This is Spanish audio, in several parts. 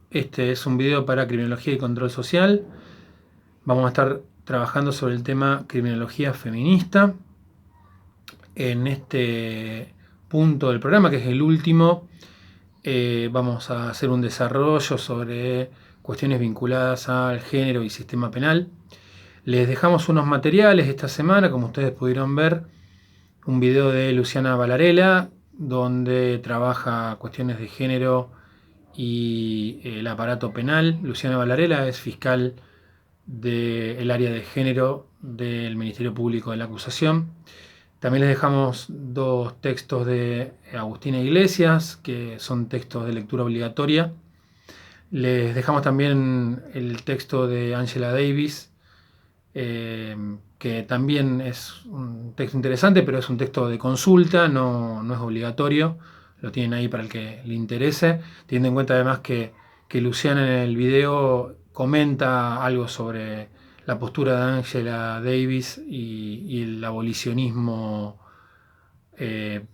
Este es un video para criminología y control social. Vamos a estar trabajando sobre el tema criminología feminista. En este punto del programa, que es el último, vamos a hacer un desarrollo sobre cuestiones vinculadas al género y sistema penal. Les dejamos unos materiales esta semana, como ustedes pudieron ver, un video de Luciana Valarella, donde trabaja cuestiones de género y el aparato penal. Luciana Valarella es fiscal del área de género del Ministerio Público de la Acusación. También les dejamos dos textos de Agustina Iglesias, que son textos de lectura obligatoria. Les dejamos también el texto de Angela Davis, que también es un texto interesante, pero es un texto de consulta, no es obligatorio. Lo tienen ahí para el que le interese, teniendo en cuenta además que Luciana en el video comenta algo sobre la postura de Angela Davis y el abolicionismo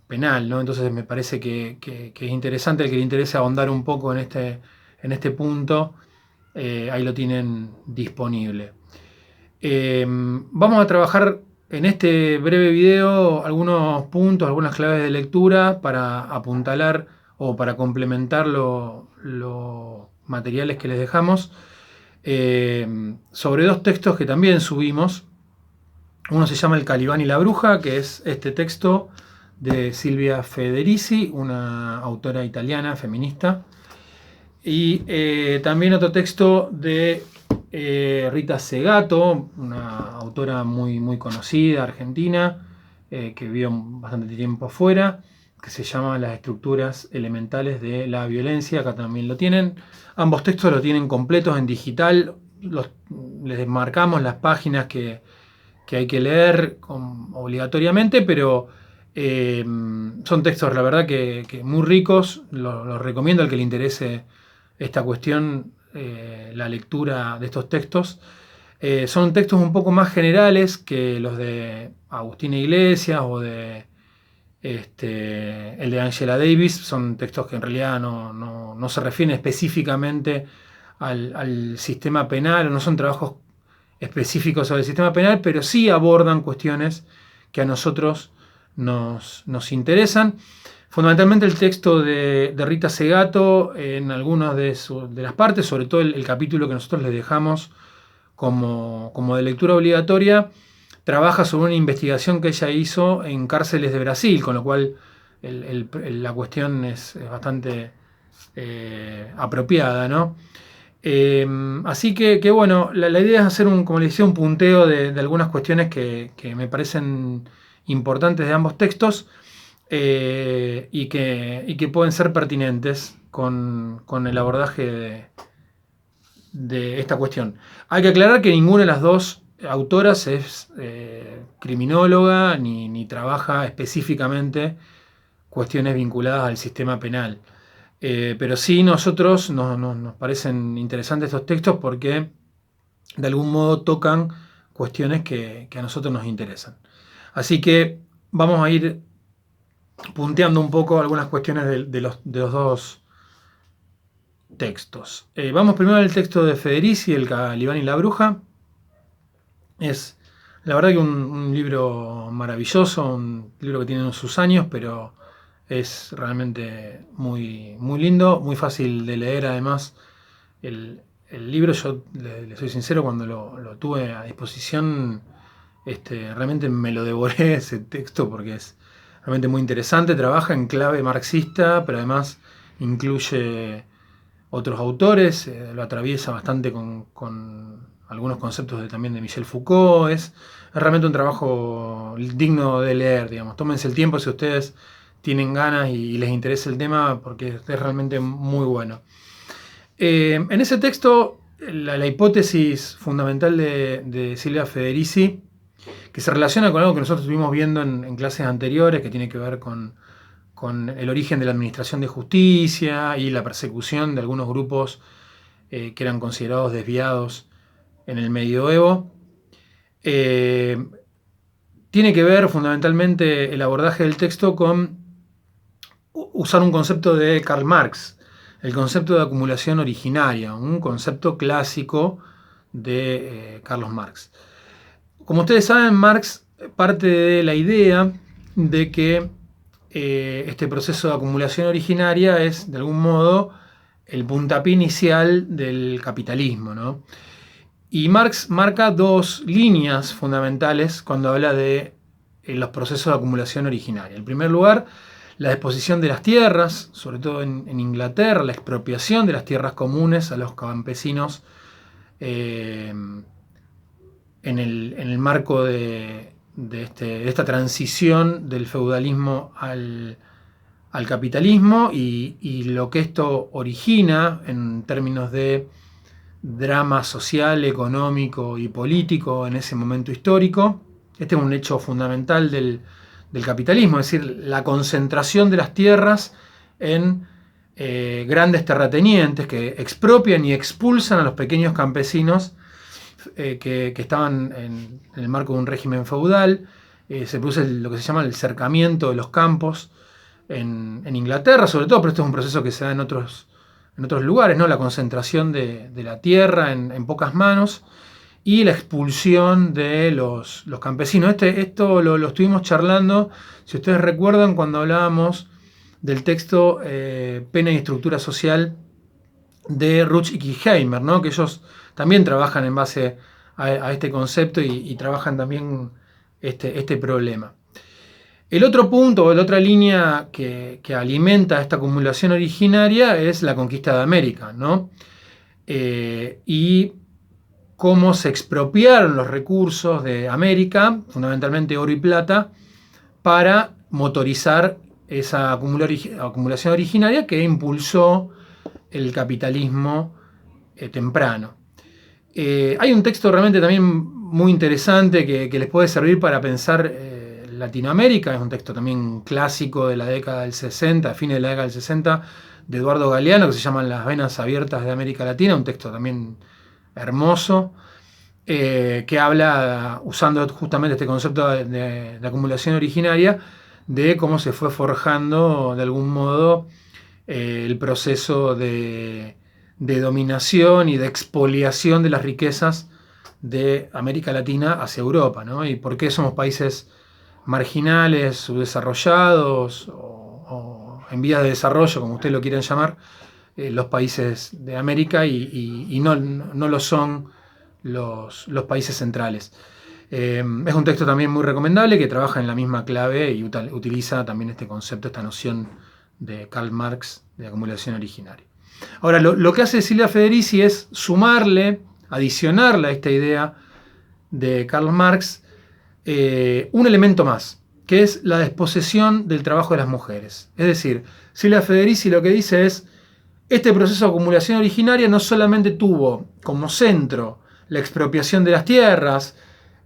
penal, ¿no? Entonces me parece que es interesante, el que le interese ahondar un poco en este punto, ahí lo tienen disponible. Vamos a trabajar en este breve video algunos puntos, algunas claves de lectura para apuntalar o para complementar los materiales que les dejamos, sobre dos textos que también subimos. Uno se llama El Calibán y la Bruja, que es este texto de Silvia Federici, una autora italiana feminista. Y también otro texto de Rita Segato, una autora muy conocida, argentina, que vivió bastante tiempo afuera, que se llama Las estructuras elementales de la violencia. Acá también lo tienen. Ambos textos lo tienen completos en digital. Les marcamos las páginas que hay que leer obligatoriamente, pero son textos, la verdad, que muy ricos. Los recomiendo al que le interese esta cuestión, la lectura de estos textos. Son textos un poco más generales que los de Agustina Iglesias o de el de Angela Davis. Son textos que en realidad no se refieren específicamente al sistema penal, o no son trabajos específicos sobre el sistema penal, pero sí abordan cuestiones que a nosotros nos interesan. Fundamentalmente el texto de Rita Segato, en algunas de las partes, sobre todo el capítulo que nosotros les dejamos como de lectura obligatoria, trabaja sobre una investigación que ella hizo en cárceles de Brasil, con lo cual la cuestión es bastante apropiada, ¿no? Así que bueno, la idea es hacer como les decía, un punteo de algunas cuestiones que me parecen importantes de ambos textos, y que pueden ser pertinentes con el abordaje de esta cuestión. Hay que aclarar que ninguna de las dos autoras es criminóloga ni trabaja específicamente cuestiones vinculadas al sistema penal. Pero sí, nosotros nos parecen interesantes estos textos porque de algún modo tocan cuestiones que a nosotros nos interesan. Así que vamos a ir punteando un poco algunas cuestiones de los dos textos. Vamos primero al texto de Federici, El Calibán y la Bruja. Es la verdad que un libro maravilloso, un libro que tiene sus años, pero es realmente muy lindo, muy fácil de leer. Además, el libro, yo le soy sincero, cuando lo tuve a disposición, realmente me lo devoré ese texto porque es realmente muy interesante. Trabaja en clave marxista, pero además incluye otros autores, lo atraviesa bastante con algunos conceptos también de Michel Foucault. Es realmente un trabajo digno de leer, digamos. Tómense el tiempo si ustedes tienen ganas y les interesa el tema, porque es realmente muy bueno. En ese texto, la hipótesis fundamental de Silvia Federici, que se relaciona con algo que nosotros estuvimos viendo en clases anteriores, que tiene que ver con el origen de la administración de justicia y la persecución de algunos grupos que eran considerados desviados en el medioevo. Tiene que ver fundamentalmente el abordaje del texto con usar un concepto de Karl Marx, el concepto de acumulación originaria, un concepto clásico de Carlos Marx. Como ustedes saben, Marx parte de la idea de que este proceso de acumulación originaria es, de algún modo, el puntapié inicial del capitalismo, ¿no? Y Marx marca dos líneas fundamentales cuando habla de los procesos de acumulación originaria. En primer lugar, la disposición de las tierras, sobre todo en Inglaterra, la expropiación de las tierras comunes a los campesinos en el marco de esta transición del feudalismo al capitalismo y lo que esto origina en términos de drama social, económico y político en ese momento histórico. Este es un hecho fundamental del capitalismo, es decir, la concentración de las tierras en grandes terratenientes que expropian y expulsan a los pequeños campesinos que estaban en el marco de un régimen feudal. Se produce lo que se llama el cercamiento de los campos en Inglaterra, sobre todo, pero esto es un proceso que se da en otros lugares, ¿no? La concentración de la tierra en pocas manos y la expulsión de los campesinos. Esto lo estuvimos charlando, si ustedes recuerdan, cuando hablábamos del texto Pena y Estructura Social de Ruch y Kirchheimer, ¿no? Que ellos también trabajan en base a este concepto y trabajan también este problema. El otro punto o la otra línea que alimenta esta acumulación originaria es la conquista de América, ¿no? Y cómo se expropiaron los recursos de América, fundamentalmente oro y plata, para motorizar esa acumulación originaria que impulsó el capitalismo temprano. Hay un texto realmente también muy interesante que les puede servir para pensar Latinoamérica, es un texto también clásico de la década del 60, fines de la década del 60, de Eduardo Galeano, que se llama Las venas abiertas de América Latina, un texto también hermoso, que habla, usando justamente este concepto de acumulación originaria, de cómo se fue forjando de algún modo el proceso de dominación y de expoliación de las riquezas de América Latina hacia Europa, ¿no? Y por qué somos países marginales, subdesarrollados o en vías de desarrollo, como ustedes lo quieran llamar, los países de América y no lo son los países centrales. Es un texto también muy recomendable que trabaja en la misma clave y utiliza también este concepto, esta noción de Karl Marx de acumulación originaria. Ahora, lo que hace Silvia Federici es sumarle, adicionarle a esta idea de Karl Marx un elemento más, que es la desposesión del trabajo de las mujeres. Es decir, Silvia Federici lo que dice es, este proceso de acumulación originaria no solamente tuvo como centro la expropiación de las tierras,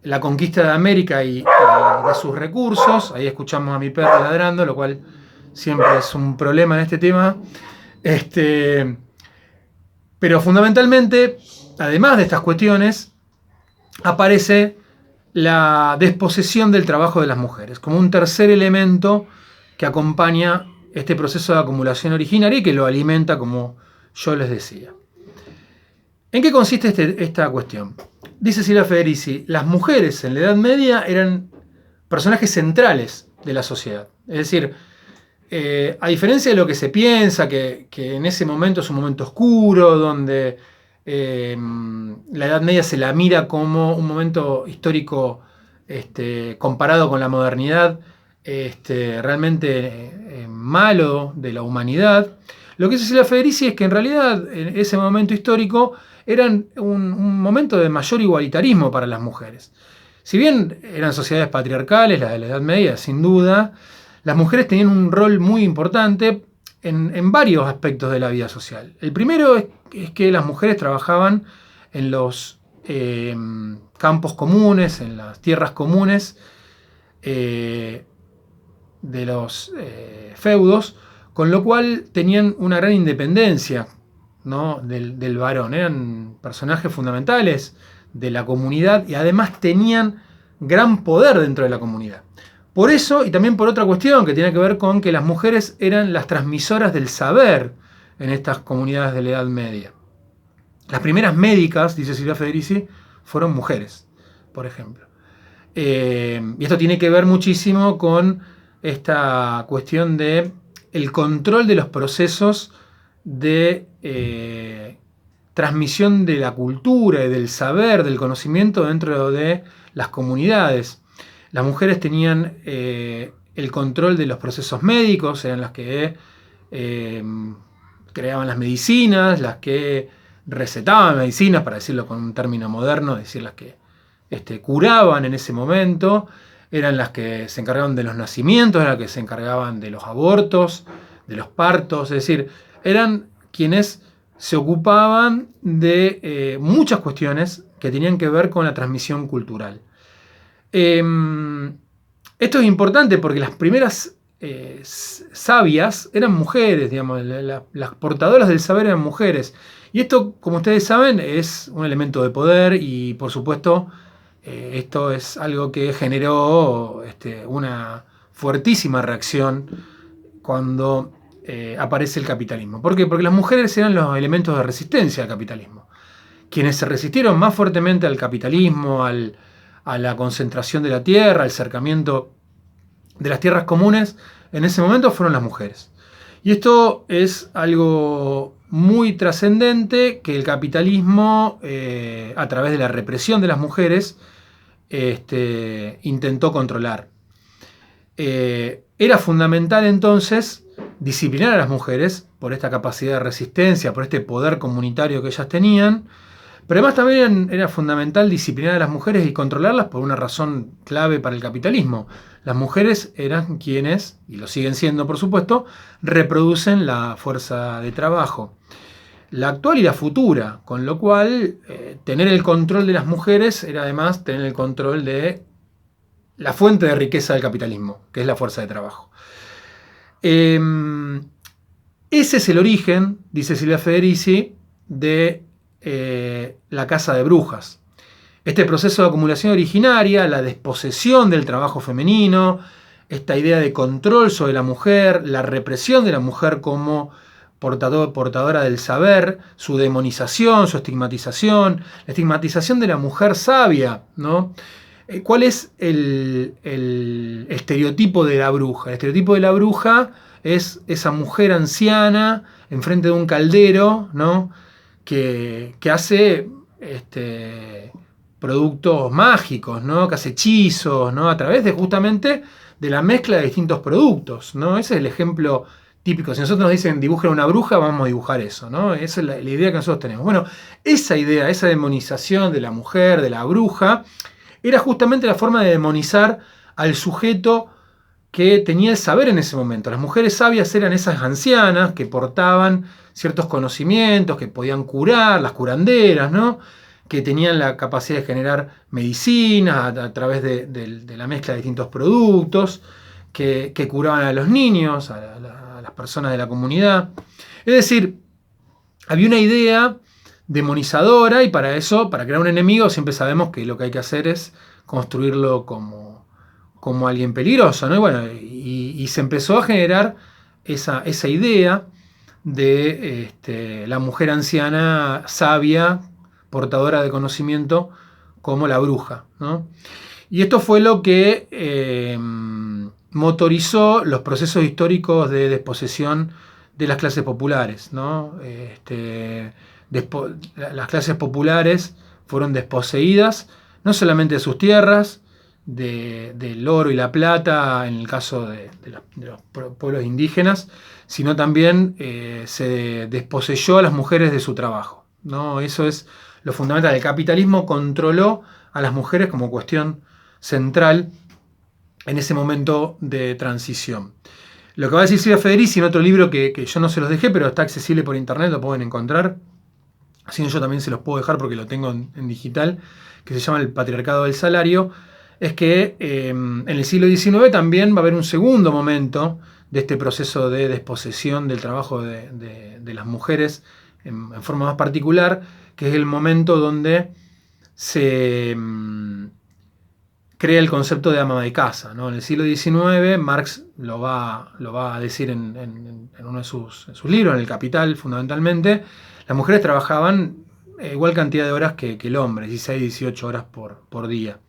la conquista de América y de sus recursos, ahí escuchamos a mi perro ladrando, lo cual siempre es un problema en este tema, pero fundamentalmente, además de estas cuestiones, aparece la desposesión del trabajo de las mujeres, como un tercer elemento que acompaña este proceso de acumulación originaria y que lo alimenta, como yo les decía. ¿En qué consiste esta cuestión? Dice Silvia Federici, las mujeres en la Edad Media eran personajes centrales de la sociedad. Es decir, a diferencia de lo que se piensa, que en ese momento es un momento oscuro, donde la Edad Media se la mira como un momento histórico comparado con la modernidad, realmente malo de la humanidad. Lo que dice Silvia Federici es que en realidad en ese momento histórico eran un momento de mayor igualitarismo para las mujeres. Si bien eran sociedades patriarcales, la de la Edad Media, sin duda, las mujeres tenían un rol muy importante en varios aspectos de la vida social. El primero es que las mujeres trabajaban en los campos comunes, en las tierras comunes de los feudos, con lo cual tenían una gran independencia, ¿no? del varón. Eran personajes fundamentales de la comunidad y además tenían gran poder dentro de la comunidad. Por eso, y también por otra cuestión que tiene que ver con que las mujeres eran las transmisoras del saber. Es en estas comunidades de la Edad Media. Las primeras médicas, dice Silvia Federici, fueron mujeres, por ejemplo. Y esto tiene que ver muchísimo con esta cuestión de el control de los procesos de transmisión de la cultura y del saber, del conocimiento dentro de las comunidades. Las mujeres tenían el control de los procesos médicos, eran las que creaban las medicinas, las que recetaban medicinas, para decirlo con un término moderno, es decir, las que curaban en ese momento, eran las que se encargaban de los nacimientos, eran las que se encargaban de los abortos, de los partos, es decir, eran quienes se ocupaban de muchas cuestiones que tenían que ver con la transmisión cultural. Esto es importante porque las primeras sabias eran mujeres, digamos, las portadoras del saber eran mujeres. Y esto, como ustedes saben, es un elemento de poder y, por supuesto, esto es algo que generó una fuertísima reacción cuando aparece el capitalismo. ¿Por qué? Porque las mujeres eran los elementos de resistencia al capitalismo. Quienes se resistieron más fuertemente al capitalismo, a la concentración de la tierra, al cercamiento de las tierras comunes, en ese momento fueron las mujeres. Y esto es algo muy trascendente que el capitalismo, a través de la represión de las mujeres, intentó controlar. Era fundamental entonces disciplinar a las mujeres por esta capacidad de resistencia, por este poder comunitario que ellas tenían, pero además también era fundamental disciplinar a las mujeres y controlarlas por una razón clave para el capitalismo. Las mujeres eran quienes, y lo siguen siendo por supuesto, reproducen la fuerza de trabajo, la actual y la futura, con lo cual tener el control de las mujeres era además tener el control de la fuente de riqueza del capitalismo, que es la fuerza de trabajo. Ese es el origen, dice Silvia Federici, de la caza de brujas. Este proceso de acumulación originaria, la desposesión del trabajo femenino, esta idea de control sobre la mujer, la represión de la mujer como portadora del saber, su demonización, su estigmatización, la estigmatización de la mujer sabia, ¿no? ¿Cuál es el estereotipo de la bruja? El estereotipo de la bruja es esa mujer anciana enfrente de un caldero, ¿no? que hace productos mágicos, ¿no? Que hace hechizos, ¿no? A través de justamente de la mezcla de distintos productos, ¿no? Ese es el ejemplo típico. Si nosotros nos dicen dibujen una bruja, vamos a dibujar eso, ¿no? Esa es la idea que nosotros tenemos. Bueno, esa idea, esa demonización de la mujer, de la bruja, era justamente la forma de demonizar al sujeto que tenía el saber en ese momento. Las mujeres sabias eran esas ancianas que portaban ciertos conocimientos, que podían curar, las curanderas, ¿no? Que tenían la capacidad de generar medicinas a través de la mezcla de distintos productos, que curaban a los niños, a las personas de la comunidad. Es decir, había una idea demonizadora y para eso, para crear un enemigo, siempre sabemos que lo que hay que hacer es construirlo como alguien peligroso, ¿no? Y bueno, y se empezó a generar esa idea de la mujer anciana sabia, portadora de conocimiento, como la bruja, ¿no? Y esto fue lo que motorizó los procesos históricos de desposesión de las clases populares, ¿no? Las clases populares fueron desposeídas no solamente de sus tierras, del oro y la plata en el caso de los pueblos indígenas, sino también se desposeyó a las mujeres de su trabajo, ¿no? Eso es lo fundamental. El capitalismo controló a las mujeres como cuestión central en ese momento de transición. Lo que va a decir Silvia Federici en otro libro que yo no se los dejé, pero está accesible por internet, lo pueden encontrar. Así yo también se los puedo dejar porque lo tengo en digital, que se llama El patriarcado del salario. Es que en el siglo XIX también va a haber un segundo momento de este proceso de desposesión del trabajo de las mujeres en forma más particular, que es el momento donde se crea el concepto de ama de casa, ¿no? En el siglo XIX, Marx lo va a decir en uno de sus libros, en El Capital, fundamentalmente. Las mujeres trabajaban igual cantidad de horas que el hombre, 16, 18 horas por día.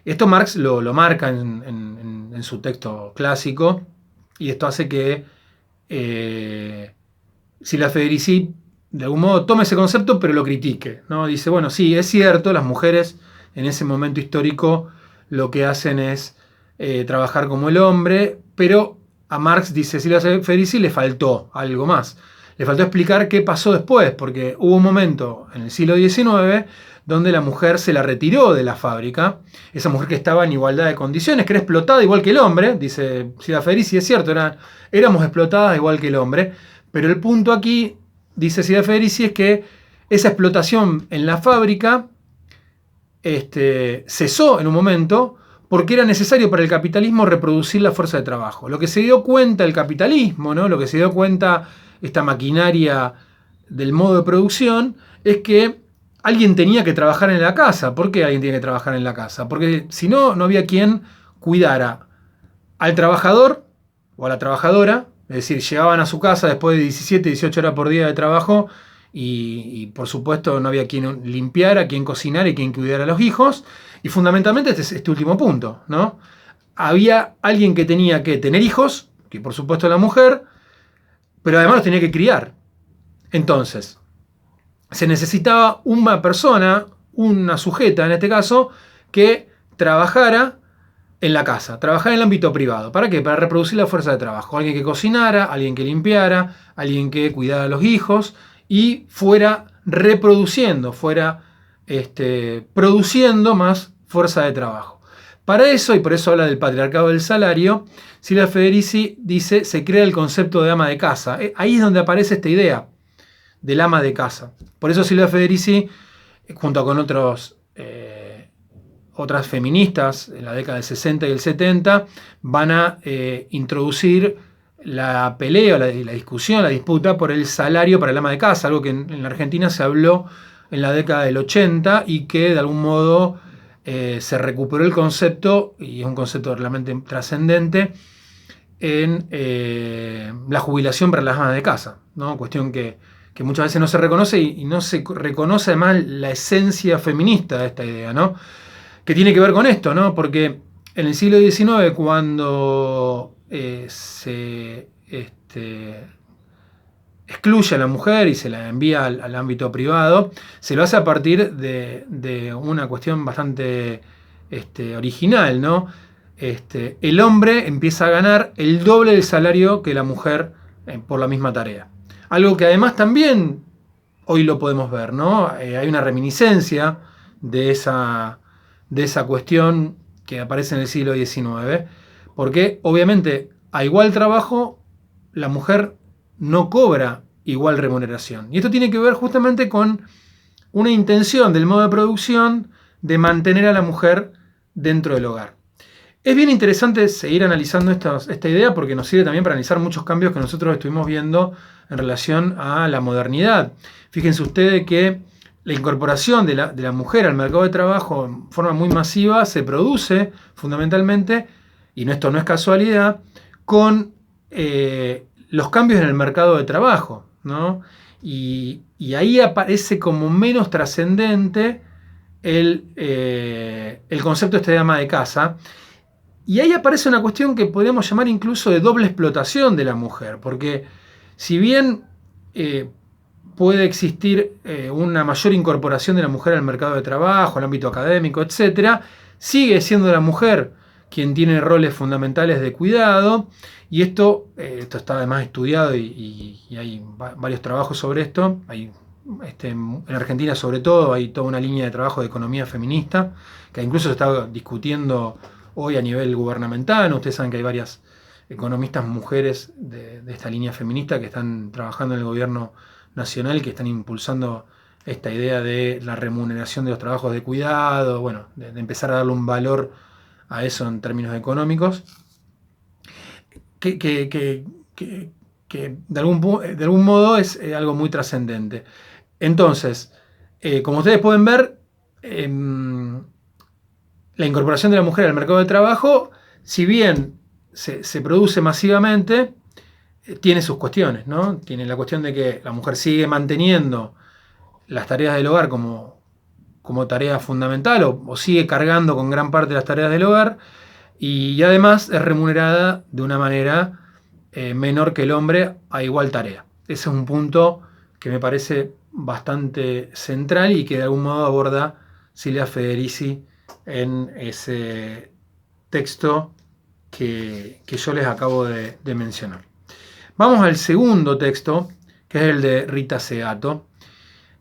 Esto Marx lo marca en su texto clásico, y esto hace que Silvia Federici de algún modo tome ese concepto pero lo critique, ¿no? Dice, bueno, sí, es cierto, las mujeres en ese momento histórico lo que hacen es trabajar como el hombre, pero a Marx, dice Silvia Federici, le faltó algo más. Le faltó explicar qué pasó después, porque hubo un momento en el siglo XIX donde la mujer se la retiró de la fábrica, esa mujer que estaba en igualdad de condiciones, que era explotada igual que el hombre, dice Silvia Federici, es cierto, éramos explotadas igual que el hombre, pero el punto aquí, dice Silvia Federici, es que esa explotación en la fábrica cesó en un momento porque era necesario para el capitalismo reproducir la fuerza de trabajo. Lo que se dio cuenta el capitalismo, ¿no? Lo que se dio cuenta esta maquinaria del modo de producción, es que alguien tenía que trabajar en la casa. ¿Por qué alguien tiene que trabajar en la casa? Porque si no, no había quien cuidara al trabajador o a la trabajadora. Es decir, llegaban a su casa después de 17, 18 horas por día de trabajo y por supuesto no había quien limpiara, quien cocinara y quien cuidara a los hijos. Y fundamentalmente este último punto, ¿no? Había alguien que tenía que tener hijos, que por supuesto la mujer, pero además los tenía que criar. Entonces, se necesitaba una persona, una sujeta en este caso, que trabajara en la casa, trabajara en el ámbito privado. ¿Para qué? Para reproducir la fuerza de trabajo. Alguien que cocinara, alguien que limpiara, alguien que cuidara a los hijos y fuera reproduciendo, fuera produciendo más fuerza de trabajo. Para eso, y por eso habla del patriarcado del salario, Silvia Federici dice, se crea el concepto de ama de casa. Ahí es donde aparece esta idea del ama de casa. Por eso Silvia Federici, junto con otras feministas en la década del 60 y el 70, van a introducir la pelea, la discusión, la disputa por el salario para el ama de casa, algo que en la Argentina se habló en la década del 80 y que de algún modo se recuperó el concepto, y es un concepto realmente trascendente, en la jubilación para las amas de casa, ¿no? Cuestión que muchas veces no se reconoce y no se reconoce además la esencia feminista de esta idea, ¿no? Que tiene que ver con esto, ¿no? Porque en el siglo XIX, cuando se excluye a la mujer y se la envía al ámbito privado, se lo hace a partir de una cuestión bastante original, ¿no? El hombre empieza a ganar el doble del salario que la mujer por la misma tarea. Algo que además también hoy lo podemos ver, ¿no? Hay una reminiscencia de esa cuestión que aparece en el siglo XIX, porque obviamente a igual trabajo la mujer no cobra igual remuneración. Y esto tiene que ver justamente con una intención del modo de producción de mantener a la mujer dentro del hogar. Es bien interesante seguir analizando esta idea porque nos sirve también para analizar muchos cambios que nosotros estuvimos viendo en relación a la modernidad. Fíjense ustedes que la incorporación de la mujer al mercado de trabajo en forma muy masiva se produce fundamentalmente, y esto no es casualidad, con los cambios en el mercado de trabajo, ¿no? Y ahí aparece como menos trascendente el concepto de ama de casa. Y ahí aparece una cuestión que podríamos llamar incluso de doble explotación de la mujer, porque si bien puede existir una mayor incorporación de la mujer al mercado de trabajo, al ámbito académico, etc., sigue siendo la mujer quien tiene roles fundamentales de cuidado, y esto está además estudiado y hay varios trabajos sobre esto. En Argentina sobre todo hay toda una línea de trabajo de economía feminista, que incluso se está discutiendo hoy a nivel gubernamental. Ustedes saben que hay varias economistas mujeres de esta línea feminista que están trabajando en el gobierno nacional, que están impulsando esta idea de la remuneración de los trabajos de cuidado, bueno, de empezar a darle un valor a eso en términos económicos, que de algún modo es algo muy trascendente. Entonces, como ustedes pueden ver, la incorporación de la mujer al mercado de trabajo, si bien se produce masivamente, tiene sus cuestiones, ¿no? Tiene la cuestión de que la mujer sigue manteniendo las tareas del hogar como tarea fundamental o sigue cargando con gran parte de las tareas del hogar y además es remunerada de una manera menor que el hombre a igual tarea. Ese es un punto que me parece bastante central y que de algún modo aborda Silvia Federici en ese texto que yo les acabo de mencionar. Vamos al segundo texto, que es el de Rita Segato,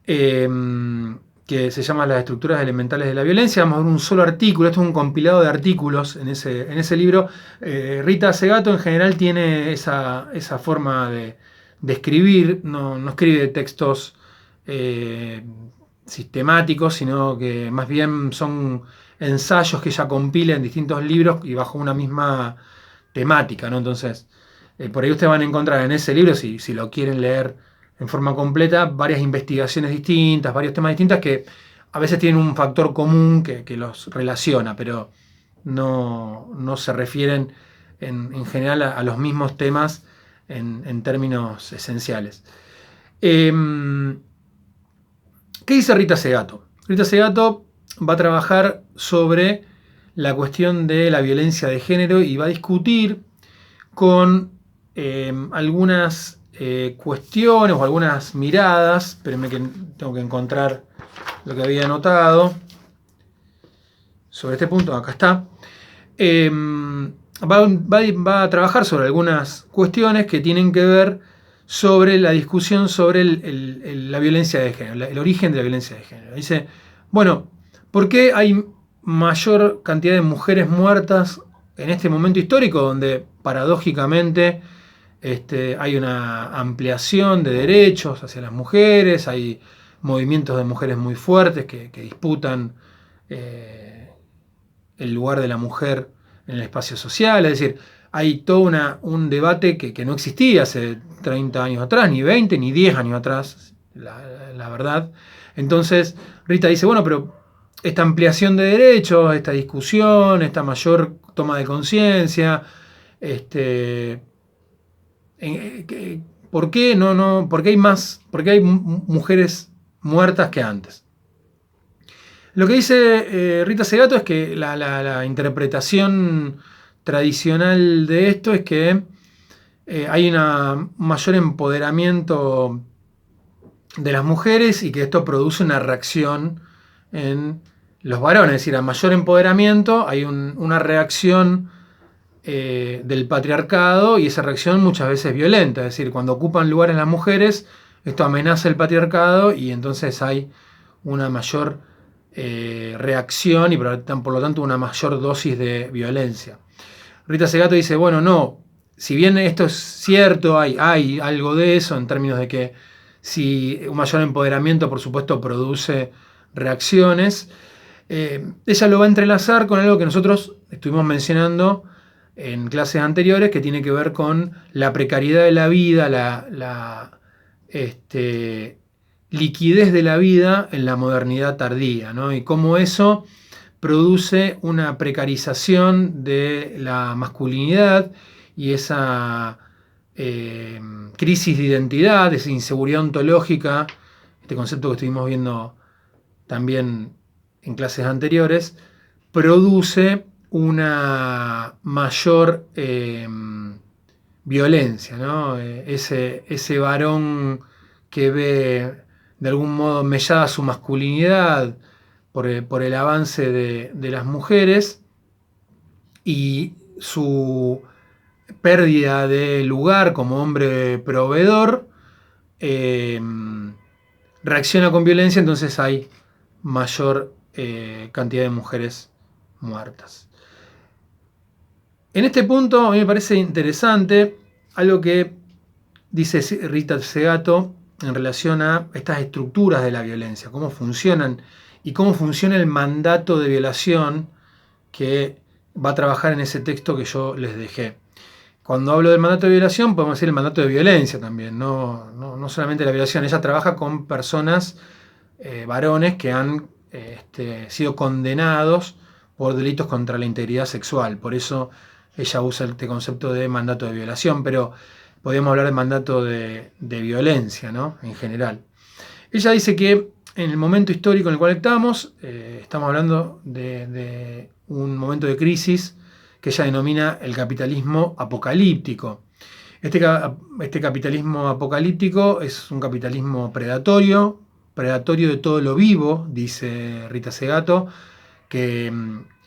que se llama Las estructuras elementales de la violencia. Vamos a ver un solo artículo, esto es un compilado de artículos en ese libro. Rita Segato en general tiene esa forma de escribir, no escribe textos sistemáticos, sino que más bien son ensayos que ella compila en distintos libros y bajo una misma temática, ¿no? Entonces, por ahí ustedes van a encontrar en ese libro, si lo quieren leer en forma completa, varias investigaciones distintas, varios temas distintos que a veces tienen un factor común que los relaciona, pero no se refieren en general a los mismos temas en términos esenciales. ¿Qué dice Rita Segato? Rita Segato va a trabajar sobre la cuestión de la violencia de género y va a discutir con algunas cuestiones o algunas miradas. Espérenme que tengo que encontrar lo que había anotado sobre este punto. Acá está. Va a trabajar sobre algunas cuestiones que tienen que ver sobre la discusión sobre la violencia de género, el origen de la violencia de género. Dice, bueno, ¿por qué hay mayor cantidad de mujeres muertas en este momento histórico donde paradójicamente hay una ampliación de derechos hacia las mujeres, hay movimientos de mujeres muy fuertes que disputan el lugar de la mujer en el espacio social? Es decir, hay todo un debate que no existía hace 30 años atrás, ni 20, ni 10 años atrás, la verdad. Entonces, Rita dice, bueno, pero esta ampliación de derechos, esta discusión, esta mayor toma de conciencia, ¿por qué por qué hay por qué hay mujeres muertas que antes? Lo que dice Rita Segato es que la interpretación tradicional de esto es que hay un mayor empoderamiento de las mujeres y que esto produce una reacción en los varones. Es decir, a mayor empoderamiento hay una reacción del patriarcado y esa reacción muchas veces violenta. Es decir, cuando ocupan lugares las mujeres, esto amenaza el patriarcado y entonces hay una mayor reacción y por lo tanto una mayor dosis de violencia. Rita Segato dice, bueno, no, si bien esto es cierto, hay algo de eso en términos de que si un mayor empoderamiento, por supuesto, produce reacciones, ella lo va a entrelazar con algo que nosotros estuvimos mencionando en clases anteriores, que tiene que ver con la precariedad de la vida, la liquidez de la vida en la modernidad tardía, ¿no? Y cómo eso produce una precarización de la masculinidad y esa crisis de identidad, esa inseguridad ontológica, este concepto que estuvimos viendo también en clases anteriores, produce una mayor violencia, ¿no? Ese varón que ve de algún modo mellada su masculinidad por el avance de las mujeres y su pérdida de lugar como hombre proveedor, reacciona con violencia, entonces hay mayor cantidad de mujeres muertas. En este punto a mí me parece interesante algo que dice Rita Segato en relación a estas estructuras de la violencia, cómo funcionan y cómo funciona el mandato de violación que va a trabajar en ese texto que yo les dejé. Cuando hablo del mandato de violación, podemos decir el mandato de violencia también, no solamente la violación. Ella trabaja con personas, varones, que han sido condenados por delitos contra la integridad sexual. Por eso ella usa este concepto de mandato de violación, pero podríamos hablar de mandato de violencia, ¿no? En general. Ella dice que en el momento histórico en el cual estamos hablando de un momento de crisis que ella denomina el capitalismo apocalíptico. Este capitalismo apocalíptico es un capitalismo predatorio de todo lo vivo, dice Rita Segato, que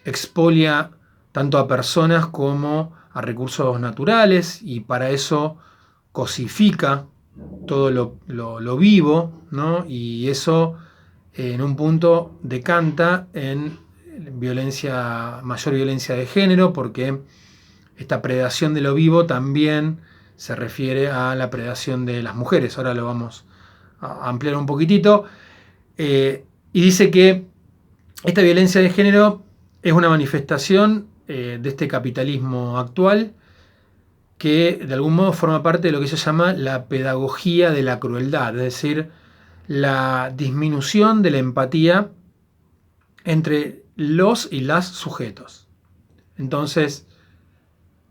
expolia tanto a personas como a recursos naturales y para eso cosifica todo lo vivo, ¿no? Y eso en un punto decanta en mayor violencia de género, porque esta predación de lo vivo también se refiere a la predación de las mujeres. Ahora lo vamos a ampliar un poquitito. Y dice que esta violencia de género es una manifestación de este capitalismo actual que de algún modo forma parte de lo que se llama la pedagogía de la crueldad, es decir, la disminución de la empatía entre los y las sujetos. Entonces,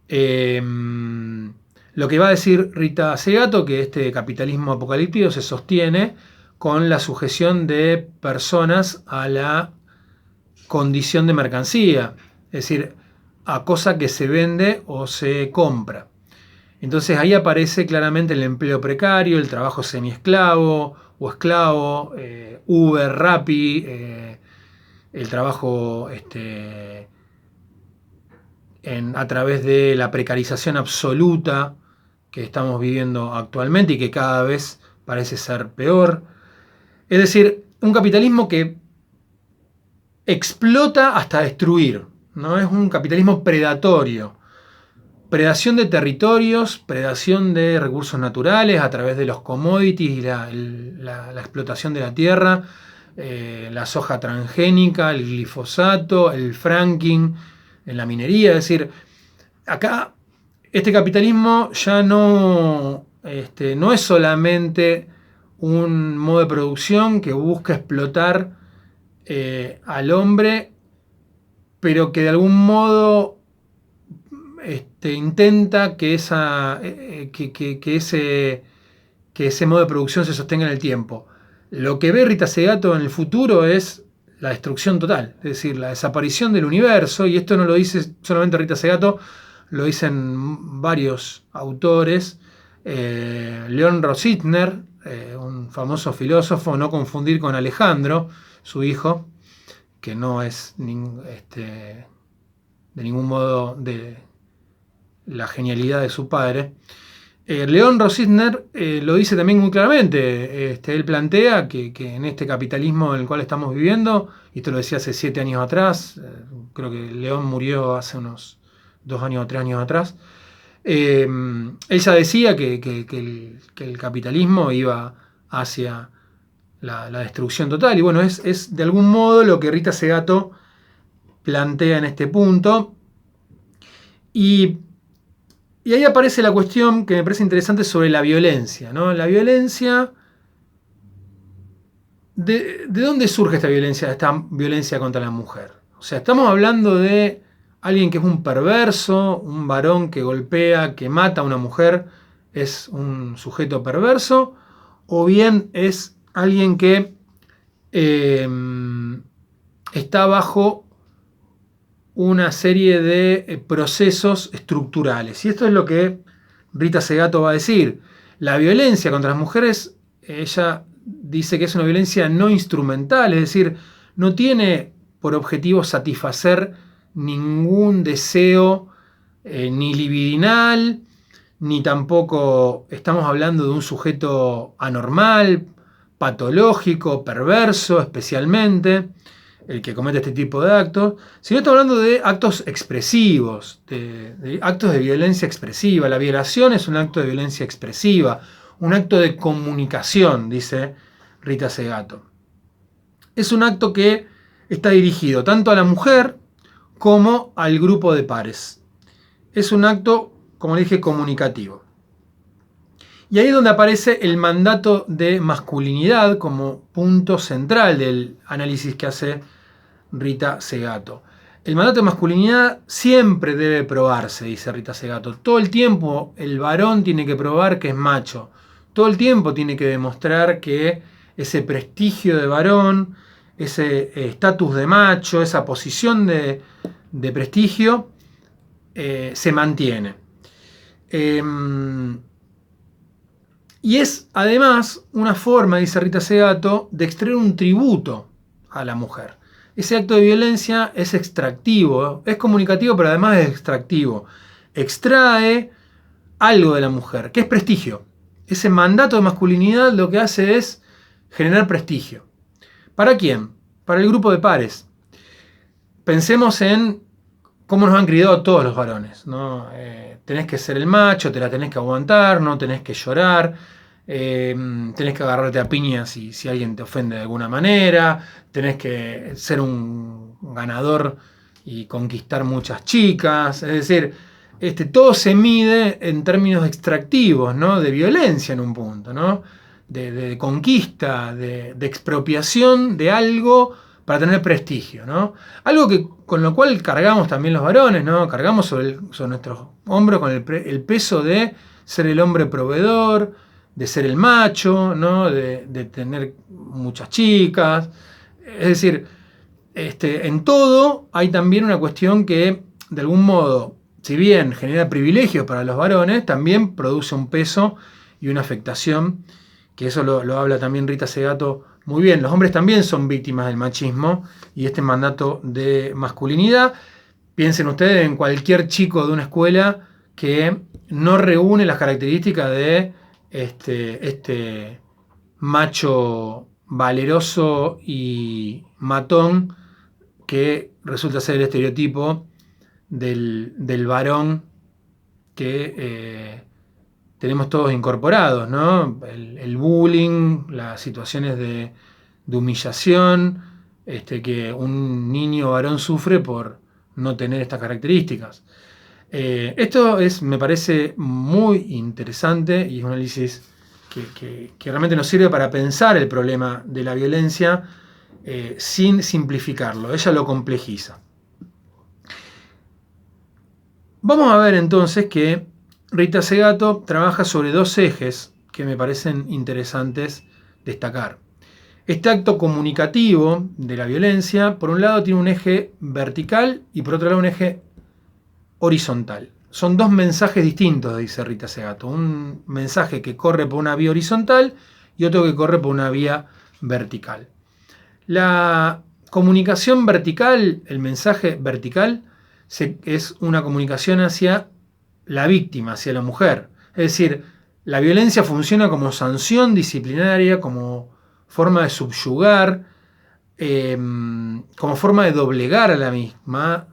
lo que va a decir Rita Segato, que este capitalismo apocalíptico se sostiene con la sujeción de personas a la condición de mercancía, es decir, a cosa que se vende o se compra. Entonces ahí aparece claramente el empleo precario, el trabajo semiesclavo o esclavo, Uber, Rappi, el trabajo a través de la precarización absoluta que estamos viviendo actualmente y que cada vez parece ser peor. Es decir, un capitalismo que explota hasta destruir, ¿no? Es un capitalismo predatorio. Predación de territorios, predación de recursos naturales a través de los commodities y la explotación de la tierra, la soja transgénica, el glifosato, el fracking en la minería. Es decir, acá este capitalismo ya no es solamente un modo de producción que busca explotar al hombre, pero que de algún modo intenta que ese modo de producción se sostenga en el tiempo. Lo que ve Rita Segato en el futuro es la destrucción total, es decir, la desaparición del universo, y esto no lo dice solamente Rita Segato, lo dicen varios autores. Leon Rositner, un famoso filósofo, no confundir con Alejandro, su hijo, que no es de ningún modo de la genialidad de su padre. Leon Rositner lo dice también muy claramente. Él plantea que en este capitalismo en el cual estamos viviendo, y esto lo decía hace 7 años atrás, creo que León murió hace unos 2 años o 3 años atrás, él ya decía que el capitalismo iba hacia la destrucción total. Y bueno, es de algún modo lo que Rita Segato plantea en este punto. Y ahí aparece la cuestión que me parece interesante sobre la violencia, ¿no? La violencia, ¿de dónde surge esta violencia contra la mujer? O sea, estamos hablando de alguien que es un perverso, un varón que golpea, que mata a una mujer, es un sujeto perverso, o bien es alguien que está bajo una serie de procesos estructurales. Y esto es lo que Rita Segato va a decir. La violencia contra las mujeres, ella dice que es una violencia no instrumental, es decir, no tiene por objetivo satisfacer ningún deseo ni libidinal, ni tampoco estamos hablando de un sujeto anormal, patológico, perverso especialmente, el que comete este tipo de actos, sino estamos hablando de actos expresivos, de actos de violencia expresiva. La violación es un acto de violencia expresiva, un acto de comunicación, dice Rita Segato. Es un acto que está dirigido tanto a la mujer como al grupo de pares. Es un acto, como le dije, comunicativo. Y ahí es donde aparece el mandato de masculinidad como punto central del análisis que hace Rita Segato. el mandato de masculinidad siempre debe probarse, dice Rita Segato. Todo el tiempo el varón tiene que probar que es macho. Todo el tiempo tiene que demostrar que ese prestigio de varón, ese estatus de macho, esa posición de prestigio, se mantiene. Y es además una forma, dice Rita Segato, de extraer un tributo a la mujer. Ese acto de violencia es extractivo, es comunicativo, pero además es extractivo. Extrae algo de la mujer, que es prestigio. Ese mandato de masculinidad lo que hace es generar prestigio. ¿Para quién? Para el grupo de pares. Pensemos en cómo nos han criado todos los varones, ¿no? Tenés que ser el macho, te la tenés que aguantar, no tenés que llorar, tenés que agarrarte a piñas si alguien te ofende de alguna manera, tenés que ser un ganador y conquistar muchas chicas. Es decir, todo se mide en términos extractivos, ¿no? De violencia en un punto, ¿no? De conquista, de expropiación de algo para tener prestigio, ¿no? Algo con lo cual cargamos también los varones, ¿no? Cargamos sobre nuestros hombros con el peso de ser el hombre proveedor, de ser el macho, ¿no? De tener muchas chicas. Es decir, en todo hay también una cuestión que, de algún modo, si bien genera privilegios para los varones, también produce un peso y una afectación, que eso lo habla también Rita Segato muy bien. Los hombres también son víctimas del machismo y este mandato de masculinidad. Piensen ustedes en cualquier chico de una escuela que no reúne las características de este macho valeroso y matón que resulta ser el estereotipo del varón que tenemos todos incorporados, ¿no? El bullying, las situaciones de humillación que un niño varón sufre por no tener estas características. Esto me parece muy interesante y es un análisis que realmente nos sirve para pensar el problema de la violencia sin simplificarlo. Ella lo complejiza. Vamos a ver entonces que Rita Segato trabaja sobre dos ejes que me parecen interesantes destacar. Este acto comunicativo de la violencia, por un lado, tiene un eje vertical y por otro lado un eje horizontal. Son dos mensajes distintos, dice Rita Segato. Un mensaje que corre por una vía horizontal y otro que corre por una vía vertical. La comunicación vertical, el mensaje vertical, es una comunicación hacia la víctima, hacia la mujer. Es decir, la violencia funciona como sanción disciplinaria, como forma de subyugar, como forma de doblegar a la misma,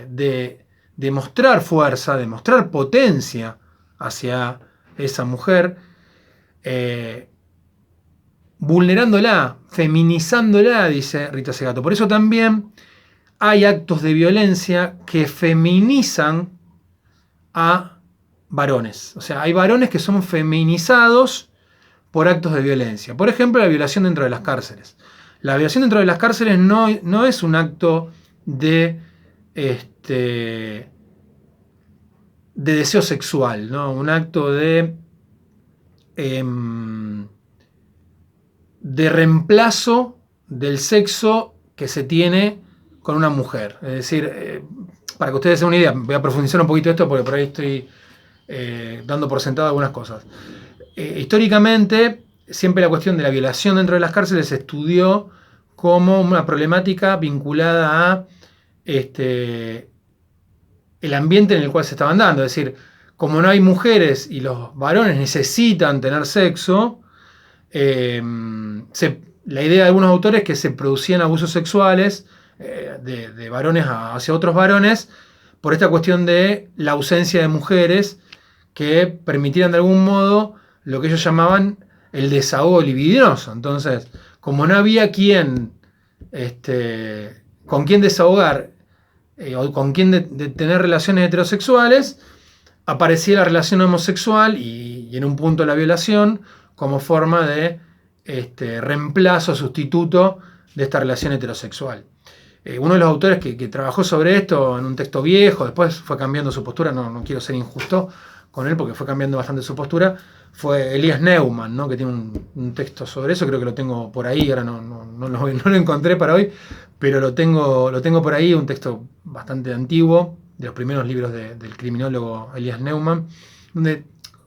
de mostrar fuerza, de mostrar potencia hacia esa mujer, vulnerándola, feminizándola, dice Rita Segato. Por eso también hay actos de violencia que feminizan a varones. O sea, hay varones que son feminizados por actos de violencia. Por ejemplo, la violación dentro de las cárceles. La violación dentro de las cárceles no es un acto de deseo sexual, ¿no? Un acto de reemplazo del sexo que se tiene con una mujer. Es decir, para que ustedes se den una idea, voy a profundizar un poquito esto porque por ahí estoy dando por sentado algunas cosas. Históricamente, siempre la cuestión de la violación dentro de las cárceles se estudió como una problemática vinculada a el ambiente en el cual se estaban dando. Es decir, como no hay mujeres y los varones necesitan tener sexo, la idea de algunos autores es que se producían abusos sexuales de varones hacia otros varones por esta cuestión de la ausencia de mujeres que permitieran de algún modo lo que ellos llamaban el desahogo libidinoso. Entonces, como no había con quien desahogar o con quien de tener relaciones heterosexuales, aparecía la relación homosexual y en un punto la violación como forma de reemplazo, sustituto de esta relación heterosexual. Uno de los autores que trabajó sobre esto en un texto viejo, después fue cambiando su postura, no quiero ser injusto con él porque fue cambiando bastante su postura, fue Elias Neumann, ¿no? Que tiene un texto sobre eso, creo que lo tengo por ahí, ahora no lo encontré para hoy, pero lo tengo por ahí, un texto bastante antiguo, de los primeros libros del criminólogo Elias Neumann, donde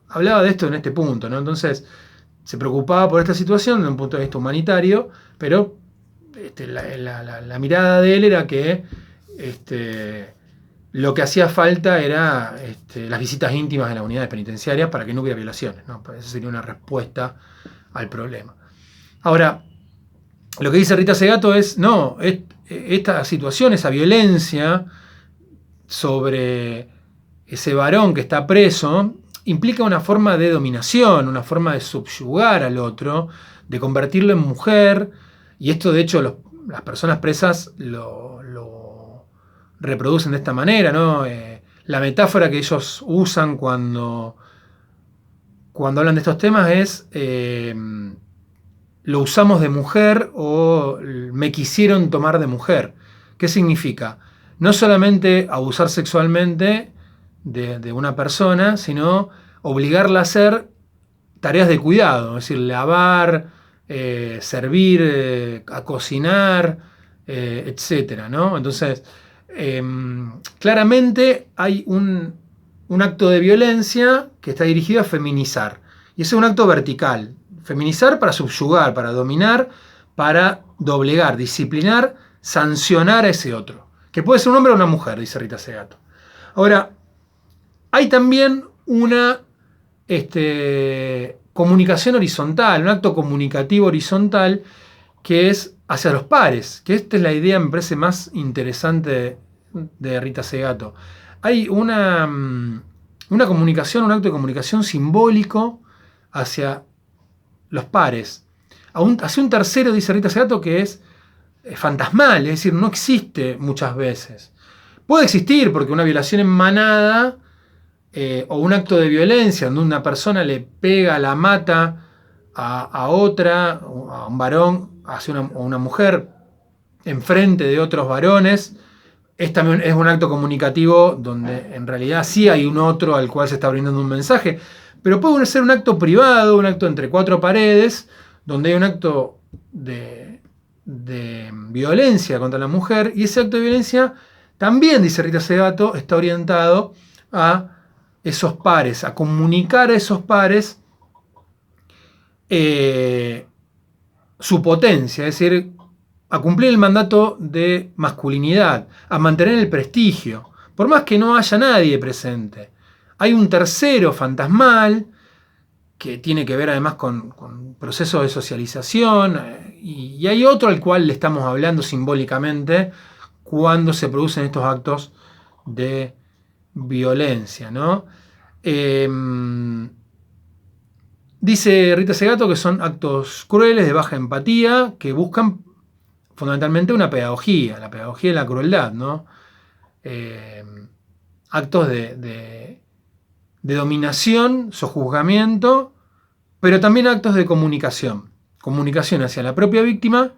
hablaba de esto en este punto, ¿no? Entonces se preocupaba por esta situación desde un punto de vista humanitario, pero la mirada de él era que lo que hacía falta era las visitas íntimas de las unidades penitenciarias para que no hubiera violaciones, ¿no? Esa sería una respuesta al problema. Ahora, lo que dice Rita Segato es, no, esta situación, esa violencia sobre ese varón que está preso, implica una forma de dominación, una forma de subyugar al otro, de convertirlo en mujer, y esto de hecho las personas presas lo reproducen de esta manera, ¿no? La metáfora que ellos usan cuando hablan de estos temas es lo usamos de mujer o me quisieron tomar de mujer. ¿Qué significa? No solamente abusar sexualmente de una persona, sino obligarla a hacer tareas de cuidado, es decir, lavar, servir, a cocinar, etcétera, ¿no? Entonces, claramente hay un acto de violencia que está dirigido a feminizar. Y ese es un acto vertical. Feminizar para subyugar, para dominar, para doblegar, disciplinar, sancionar a ese otro. Que puede ser un hombre o una mujer, dice Rita Segato. Ahora, hay también una comunicación horizontal, un acto comunicativo horizontal que es hacia los pares, que esta es la idea, me parece, más interesante de Rita Segato. Hay una comunicación, un acto de comunicación simbólico hacia los pares. Hacia un tercero, dice Rita Segato, que es fantasmal, es decir, no existe muchas veces. Puede existir porque una violación en manada o un acto de violencia donde una persona le pega, la mata a otra, a un varón, hacia una mujer, enfrente de otros varones, también es un acto comunicativo donde en realidad sí hay un otro al cual se está brindando un mensaje, pero puede ser un acto privado, un acto entre cuatro paredes, donde hay un acto de violencia contra la mujer, y ese acto de violencia también, dice Rita Segato, está orientado a esos pares, a comunicar a esos pares su potencia, es decir, a cumplir el mandato de masculinidad, a mantener el prestigio, por más que no haya nadie presente. Hay un tercero fantasmal que tiene que ver además con procesos de socialización, y hay otro al cual le estamos hablando simbólicamente cuando se producen estos actos de violencia, ¿no? Dice Rita Segato que son actos crueles, de baja empatía, que buscan fundamentalmente una pedagogía, la pedagogía de la crueldad, ¿no? Actos de dominación, sojuzgamiento, pero también actos de comunicación. Comunicación hacia la propia víctima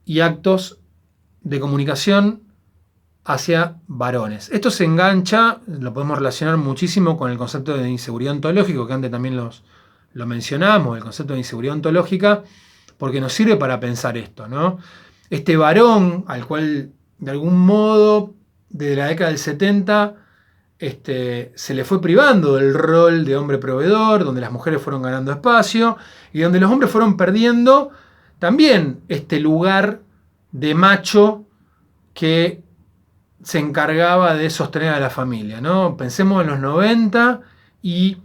y actos de comunicación hacia varones. Esto se engancha, lo podemos relacionar muchísimo con el concepto de inseguridad ontológico, que antes también lo mencionamos, el concepto de inseguridad ontológica, porque nos sirve para pensar esto, ¿no? Este varón al cual de algún modo desde la década del 70 se le fue privando del rol de hombre proveedor, donde las mujeres fueron ganando espacio y donde los hombres fueron perdiendo también este lugar de macho que se encargaba de sostener a la familia, ¿no? Pensemos en los 90 y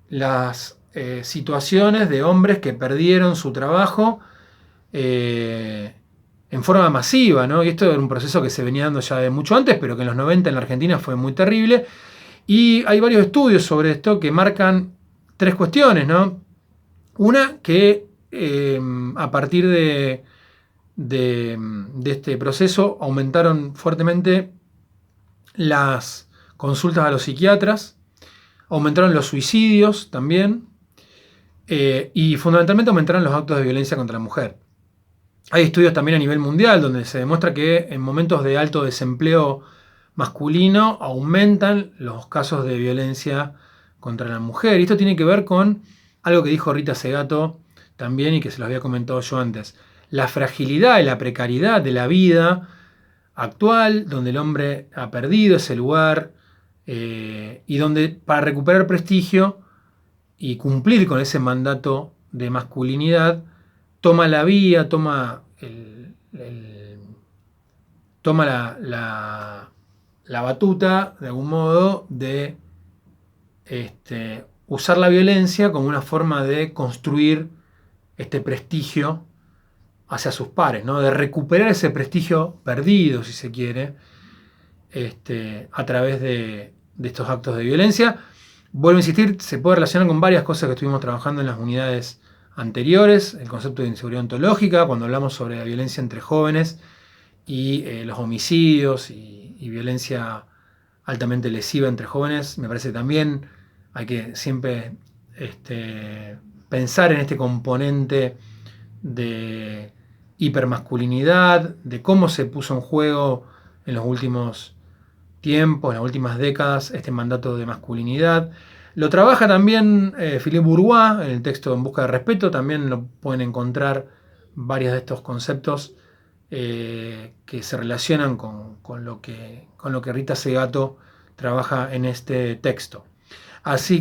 las situaciones de hombres que perdieron su trabajo en forma masiva, ¿no? Y esto era un proceso que se venía dando ya de mucho antes, pero que en los 90 en la Argentina fue muy terrible. Y hay varios estudios sobre esto que marcan tres cuestiones, ¿no? Una, que a partir de este proceso aumentaron fuertemente las consultas a los psiquiatras, aumentaron los suicidios también, y fundamentalmente aumentaron los actos de violencia contra la mujer. Hay estudios también a nivel mundial donde se demuestra que en momentos de alto desempleo masculino aumentan los casos de violencia contra la mujer. Y esto tiene que ver con algo que dijo Rita Segato también y que se los había comentado yo antes. La fragilidad y la precariedad de la vida actual, donde el hombre ha perdido ese lugar y donde para recuperar prestigio y cumplir con ese mandato de masculinidad, toma la vía, toma la batuta, de algún modo, de usar la violencia como una forma de construir este prestigio hacia sus pares, ¿no? De recuperar ese prestigio perdido, si se quiere, a través de estos actos de violencia. Vuelvo a insistir, se puede relacionar con varias cosas que estuvimos trabajando en las unidades anteriores, el concepto de inseguridad ontológica, cuando hablamos sobre la violencia entre jóvenes y los homicidios y violencia altamente lesiva entre jóvenes. Me parece que también hay que siempre pensar en este componente de hipermasculinidad, de cómo se puso en juego en los últimos tiempos, en las últimas décadas, este mandato de masculinidad. Lo trabaja también Philippe Bourgois en el texto En busca de respeto, también lo pueden encontrar varios de estos conceptos que se relacionan con lo que Rita Segato trabaja en este texto. Así